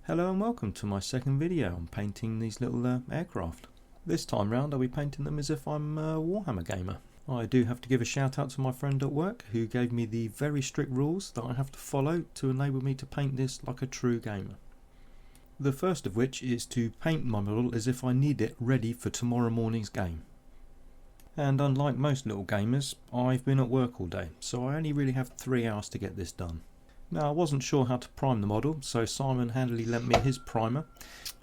Hello and welcome to my second video on painting these little aircraft. This time round I'll be painting them as if I'm a Warhammer gamer. I do have to give a shout out to my friend at work who gave me the very strict rules that I have to follow to enable me to paint this like a true gamer. The first of which is to paint my model as if I need it ready for tomorrow morning's game. And unlike most little gamers, I've been at work all day, so I only really have 3 hours to get this done. Now I wasn't sure how to prime the model, so Simon handily lent me his primer.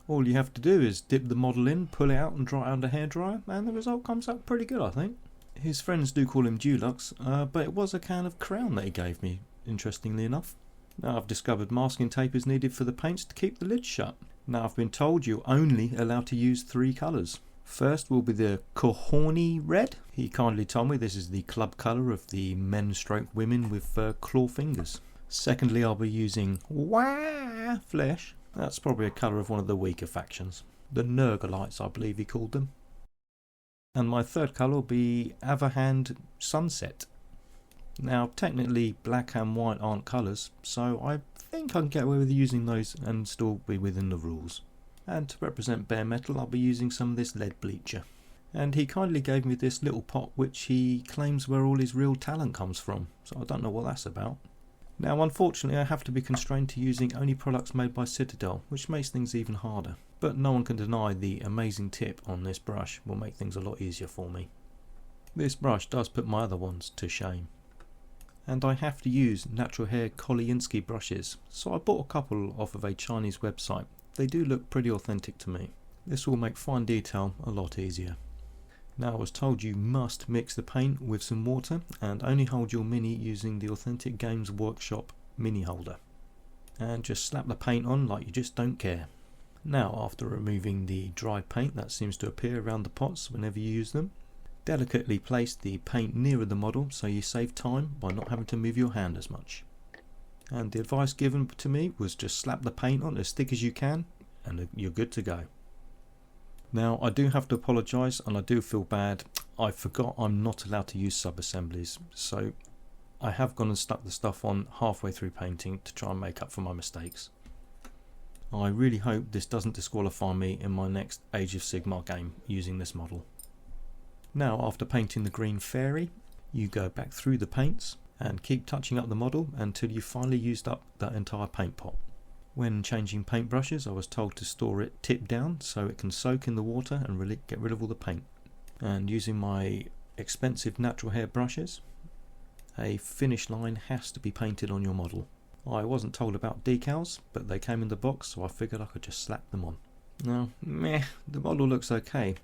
All you have to do is dip the model in, pull it out and dry it under hairdryer, and the result comes out pretty good, I think. His friends do call him Dulux, but it was a can of Crown that he gave me, interestingly enough. Now I've discovered masking tape is needed for the paints to keep the lid shut. Now I've been told you're only allowed to use 3 colours. First will be the Cohorny Red. He kindly told me this is the club colour of the men/women with claw fingers. Secondly, I'll be using Wah Flesh. That's probably a colour of one of the weaker factions. The Nurgalites, I believe he called them. And my third colour will be Avahand Sunset. Now, technically, black and white aren't colours, so I think I can get away with using those and still be within the rules. And to represent bare metal, I'll be using some of this lead bleacher. And he kindly gave me this little pot, which he claims where all his real talent comes from, so I don't know what that's about. Now unfortunately I have to be constrained to using only products made by Citadel, which makes things even harder. But no one can deny the amazing tip on this brush will make things a lot easier for me. This brush does put my other ones to shame. And I have to use natural hair Kolinsky brushes, so I bought a couple off of a Chinese website. They do look pretty authentic to me. This will make fine detail a lot easier. Now I was told you must mix the paint with some water and only hold your mini using the Authentic Games Workshop mini holder. And just slap the paint on like you just don't care. Now after removing the dry paint that seems to appear around the pots whenever you use them, delicately place the paint nearer the model so you save time by not having to move your hand as much. And the advice given to me was just slap the paint on as thick as you can and you're good to go. Now I do have to apologise and I do feel bad. I forgot I'm not allowed to use sub-assemblies, so I have gone and stuck the stuff on halfway through painting to try and make up for my mistakes. I really hope this doesn't disqualify me in my next Age of Sigmar game using this model. Now after painting the green fairy, you go back through the paints and keep touching up the model until you've finally used up that entire paint pot. When changing paintbrushes I was told to store it tip down so it can soak in the water and really get rid of all the paint. And using my expensive natural hair brushes, a finish line has to be painted on your model. I wasn't told about decals, but they came in the box so I figured I could just slap them on. Now, the model looks okay,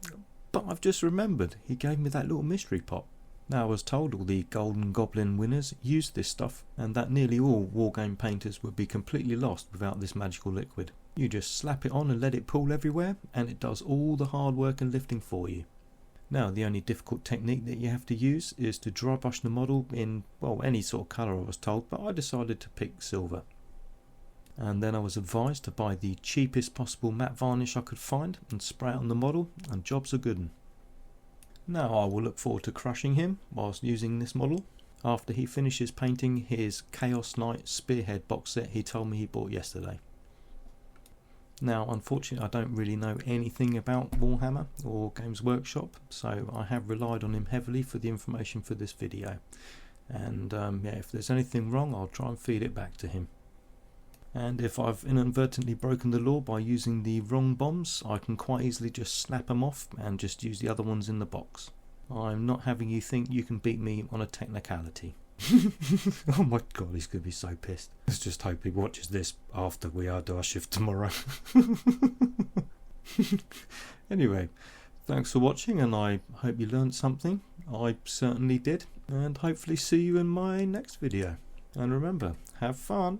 but I've just remembered he gave me that little mystery pot. Now I was told all the Golden Goblin winners used this stuff and that nearly all wargame painters would be completely lost without this magical liquid. You just slap it on and let it pool everywhere and it does all the hard work and lifting for you. Now the only difficult technique that you have to use is to dry brush the model in, well, any sort of colour I was told, but I decided to pick silver. And then I was advised to buy the cheapest possible matte varnish I could find and spray it on the model and job's a good one. Now I will look forward to crushing him whilst using this model after he finishes painting his Chaos Knight Spearhead box set he told me he bought yesterday. Now unfortunately I don't really know anything about Warhammer or Games Workshop, so I have relied on him heavily for the information for this video. And yeah, if there's anything wrong I'll try and feed it back to him. And if I've inadvertently broken the law by using the wrong bombs, I can quite easily just snap them off and just use the other ones in the box. I'm not having you think you can beat me on a technicality. Oh my god, he's going to be so pissed. Let's just hope he watches this after we do our shift tomorrow. Anyway, thanks for watching and I hope you learned something. I certainly did. And hopefully see you in my next video. And remember, have fun.